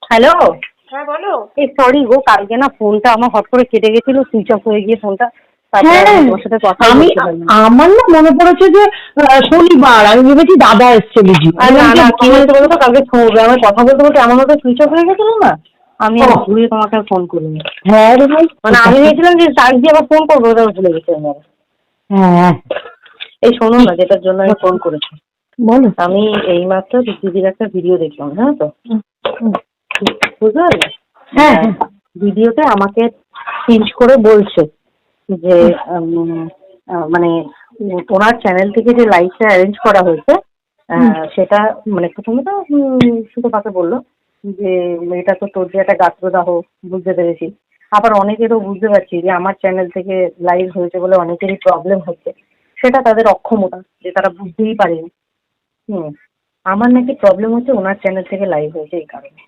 Hello. হ্যাঁ বলো। এই সরি গো, কালকে না ফোনটা আমার হট করে কেটে গেছিল, সুইচ অফ হয়ে গিয়ে ফোনটা। তারপরে হ্যাঁ, তোমার সাথে কথা আমি বলতে পারিনি। আমার না মনে পড়েছে যে শনিবার আমি ভেবেছি দাদা এসছে বুঝি। আর না না, কি হয়েছে বলো তো, কালকে আমার কথা বলতে বলতে এমন হতো সুইচ অফ হয়ে গেছিল না, আমি আর ঘুরিয়ে তোমাকে ফোন করিনি। হ্যাঁ রে ভাই, মানে আমি ভেবেছিলাম যে চার্জ দিয়ে আবার ফোন করবো, ওটা ভুলে গেছি আমি আবার। হ্যাঁ এই শোনো না, যেটার জন্য আমি ফোন করেছি। বলো। আমি এইমাত্র দিদির একটা ভিডিও দেখলাম, জানো তো, বুঝতে পারলে? হ্যাঁ ভিডিওতে আমাকে পিঞ্চ করে বলছে যে মানে ওনার চ্যানেল থেকে যে লাইভটা অ্যারেঞ্জ করা হয়েছে, সেটা মানে প্রথমে তো শুধু তাকে বললো যে এটা তো তোর যে একটা গাত্রদাহ, বুঝতে পেরেছি। আবার অনেকেরও বুঝতে পারছি যে আমার চ্যানেল থেকে লাইভ হয়েছে বলে অনেকেরই প্রবলেম হচ্ছে, সেটা তাদের অক্ষমতা, যে তারা বুঝতেই পারেনি। আমার নাকি প্রবলেম হচ্ছে ওনার চ্যানেল থেকে লাইভ হয়েছে এই কারণে।